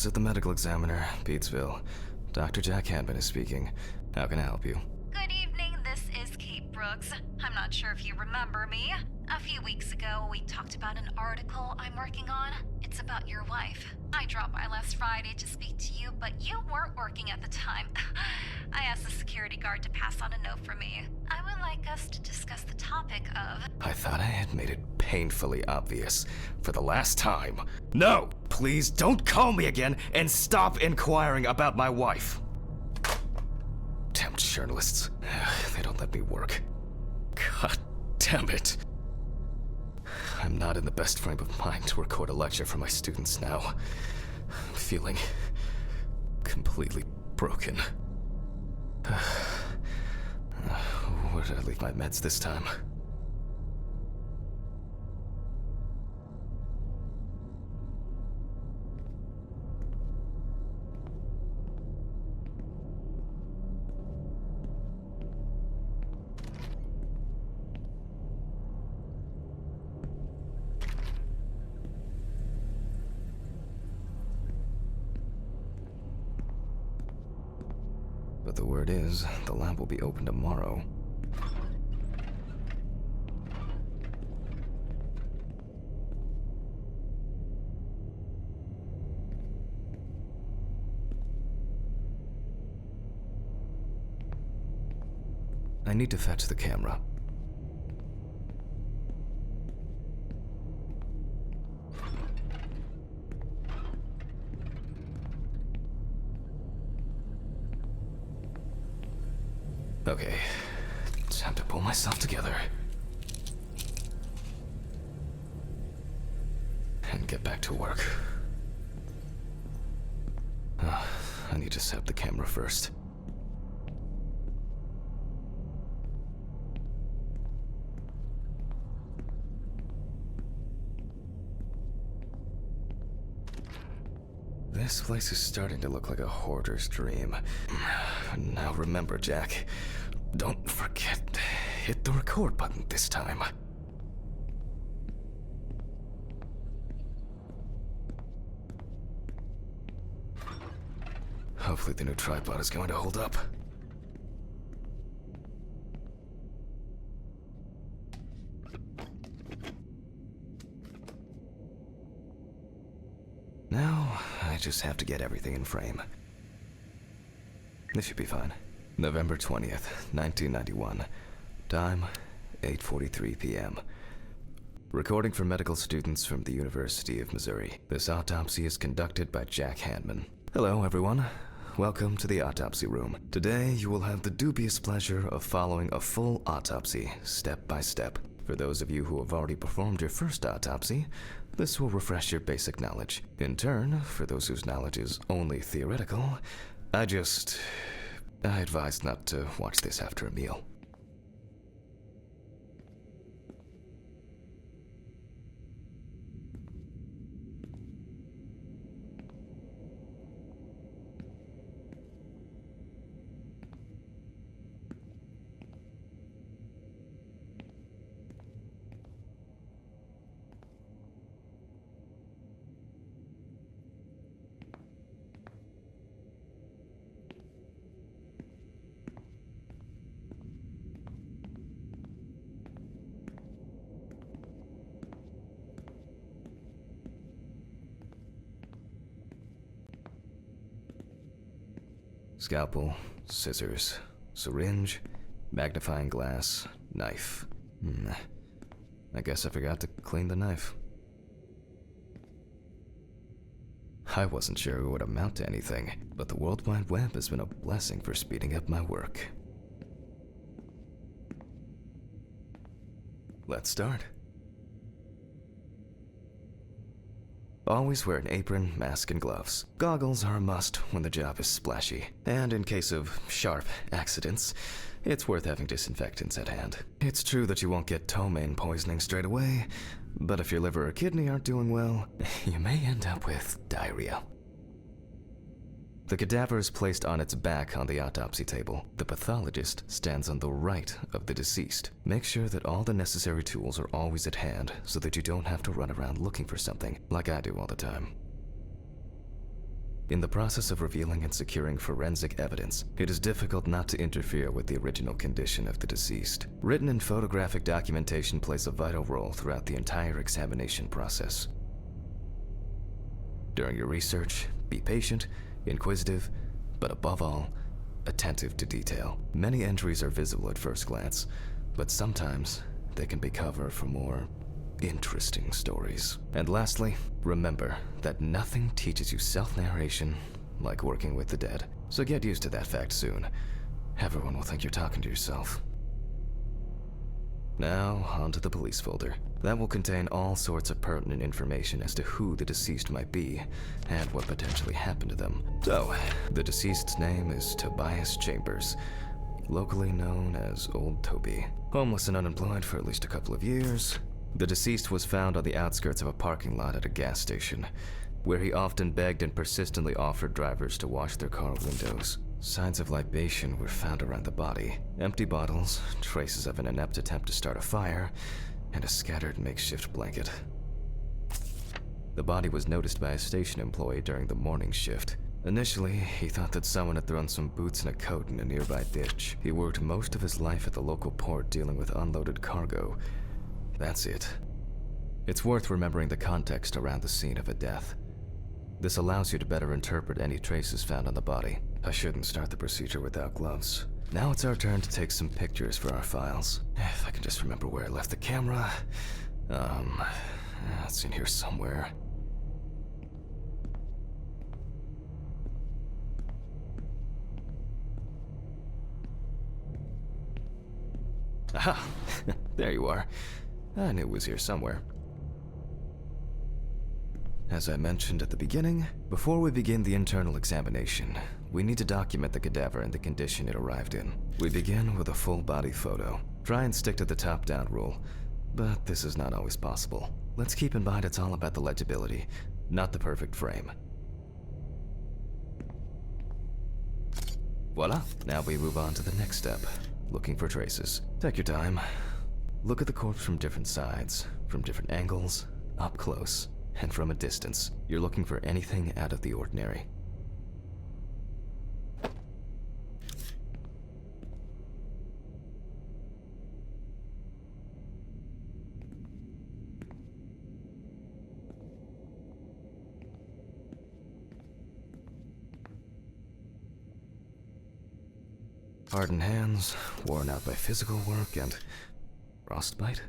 Office of the Medical Examiner, Beatsville. Dr. Jack Handman is speaking. How can I help you? Good evening, this is Kate Brooks. I'm not sure if you remember me. A few weeks ago, we talked about an article I'm working on. It's about your wife. I dropped by last Friday to speak to you, but you weren't working at the time. I asked the security guard to pass on a note for me. I would like us to discuss the topic of... I thought I had made it painfully obvious for the last time. No! Please don't call me again and stop inquiring about my wife. Damn journalists. They don't let me work. God damn it. I'm not in the best frame of mind to record a lecture for my students now. I'm feeling completely broken. Where did I leave my meds this time? But the word is, the lab will be open tomorrow. I need to fetch the camera. Okay, time to pull myself together. And get back to work. I need to set up the camera first. This place is starting to look like a hoarder's dream. Now remember, Jack, don't forget, hit the record button this time. Hopefully the new tripod is going to hold up. Now, I just have to get everything in frame. This should be fine. November 20th, 1991. Time, 8:43 p.m. Recording for medical students from the University of Missouri. This autopsy is conducted by Jack Handman. Hello, everyone. Welcome to the autopsy room. Today, you will have the dubious pleasure of following a full autopsy, step by step. For those of you who have already performed your first autopsy, this will refresh your basic knowledge. In turn, for those whose knowledge is only theoretical, I advise not to watch this after a meal. Scalpel, scissors, syringe, magnifying glass, knife. I guess I forgot to clean the knife. I wasn't sure it would amount to anything, but the World Wide Web has been a blessing for speeding up my work. Let's start. Always wear an apron, mask, and gloves. Goggles are a must when the job is splashy. And in case of sharp accidents, it's worth having disinfectants at hand. It's true that you won't get ptomaine poisoning straight away, but if your liver or kidney aren't doing well, you may end up with diarrhea. The cadaver is placed on its back on the autopsy table. The pathologist stands on the right of the deceased. Make sure that all the necessary tools are always at hand so that you don't have to run around looking for something, like I do all the time. In the process of revealing and securing forensic evidence, it is difficult not to interfere with the original condition of the deceased. Written and photographic documentation plays a vital role throughout the entire examination process. During your research, be patient, inquisitive, but above all, attentive to detail. Many entries are visible at first glance, but sometimes they can be cover for more interesting stories. And lastly, remember that nothing teaches you self-narration like working with the dead. So get used to that fact soon. Everyone will think you're talking to yourself. Now, onto the police folder. That will contain all sorts of pertinent information as to who the deceased might be and what potentially happened to them. So, the deceased's name is Tobias Chambers, locally known as Old Toby. Homeless and unemployed for at least a couple of years. The deceased was found on the outskirts of a parking lot at a gas station, where he often begged and persistently offered drivers to wash their car windows. Signs of libation were found around the body. Empty bottles, traces of an inept attempt to start a fire, and a scattered makeshift blanket. The body was noticed by a station employee during the morning shift. Initially, he thought that someone had thrown some boots and a coat in a nearby ditch. He worked most of his life at the local port dealing with unloaded cargo. That's it. It's worth remembering the context around the scene of a death. This allows you to better interpret any traces found on the body. I shouldn't start the procedure without gloves. Now it's our turn to take some pictures for our files. If I can just remember where I left the camera. It's in here somewhere. Aha! There you are. I knew it was here somewhere. As I mentioned at the beginning, before we begin the internal examination, we need to document the cadaver and the condition it arrived in. We begin with a full body photo. Try and stick to the top-down rule, but this is not always possible. Let's keep in mind it's all about the legibility, not the perfect frame. Voila! Now we move on to the next step, looking for traces. Take your time. Look at the corpse from different sides, from different angles, up close, and from a distance. You're looking for anything out of the ordinary. Hardened hands, worn out by physical work, and frostbite?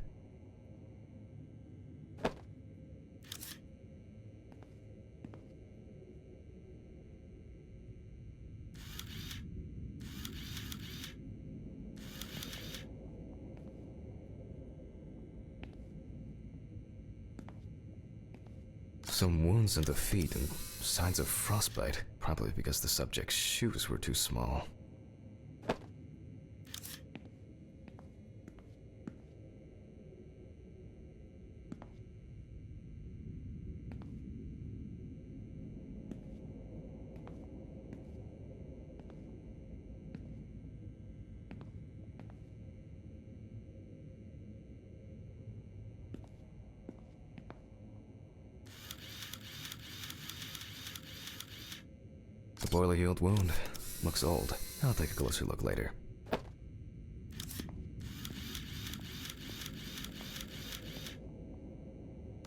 Some wounds in the feet and signs of frostbite, probably because the subject's shoes were too small. The boiler-healed wound looks old. I'll take a closer look later.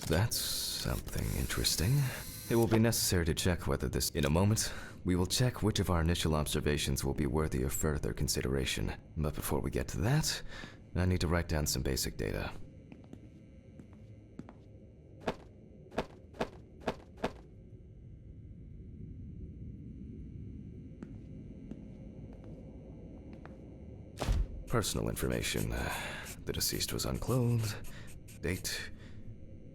That's something interesting. It will be necessary to check whether this... In a moment, we will check which of our initial observations will be worthy of further consideration. But before we get to that, I need to write down some basic data. Personal information. The deceased was unclothed. Date.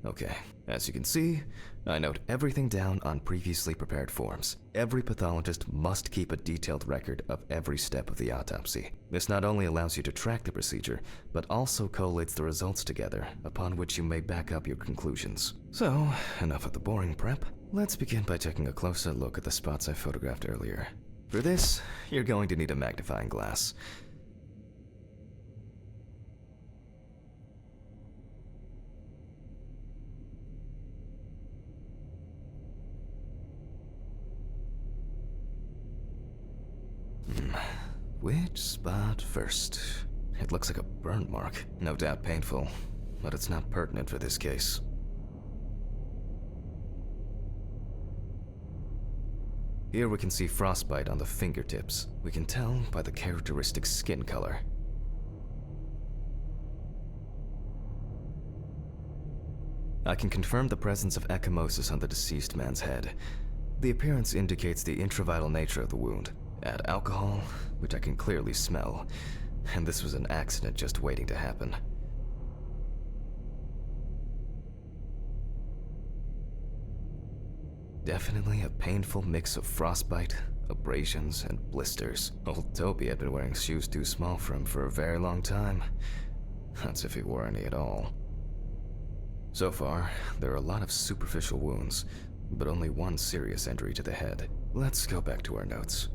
Okay. As you can see, I note everything down on previously prepared forms. Every pathologist must keep a detailed record of every step of the autopsy. This not only allows you to track the procedure, but also collates the results together, upon which you may back up your conclusions. So, enough of the boring prep. Let's begin by taking a closer look at the spots I photographed earlier. For this, you're going to need a magnifying glass. Which spot first? It looks like a burn mark, no doubt painful, but it's not pertinent for this case. Here we can see frostbite on the fingertips. We can tell by the characteristic skin color. I can confirm the presence of ecchymosis on the deceased man's head. The appearance indicates the intravital nature of the wound. Add alcohol, which I can clearly smell, and this was an accident just waiting to happen. Definitely a painful mix of frostbite, abrasions, and blisters. Old Toby had been wearing shoes too small for him for a very long time. That's if he wore any at all. So far, there are a lot of superficial wounds, but only one serious injury to the head. Let's go back to our notes.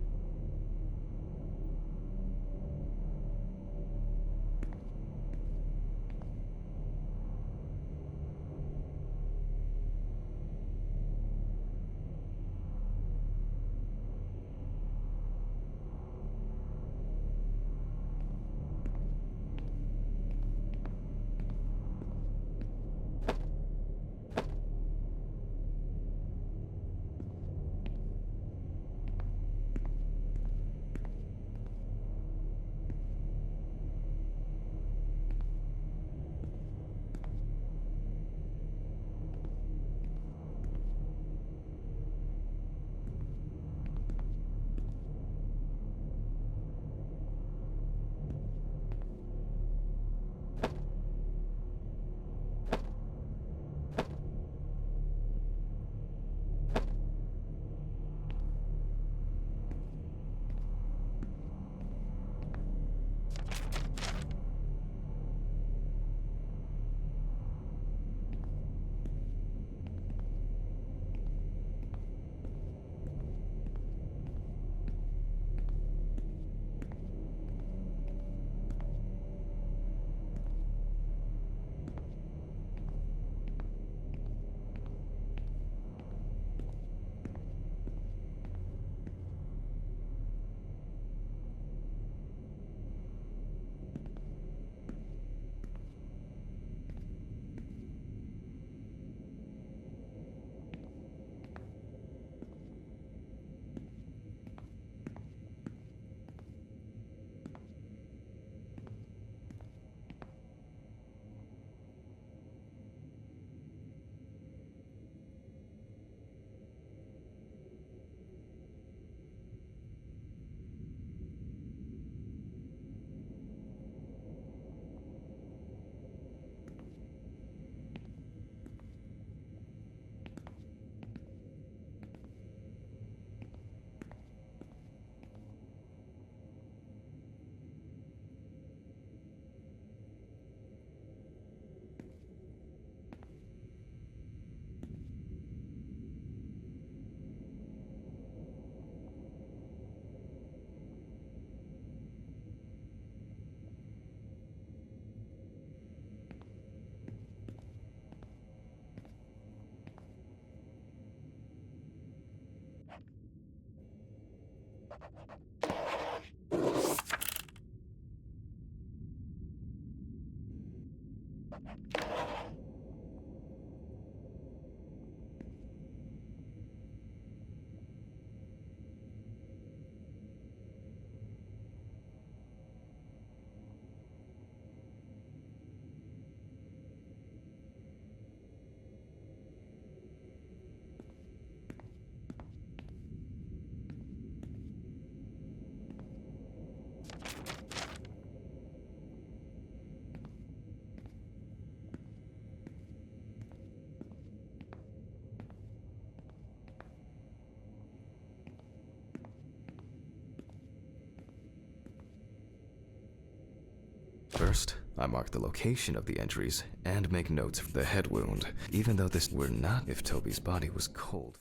First, I mark the location of the injuries and make notes of the head wound, even though this were not if Toby's body was cold.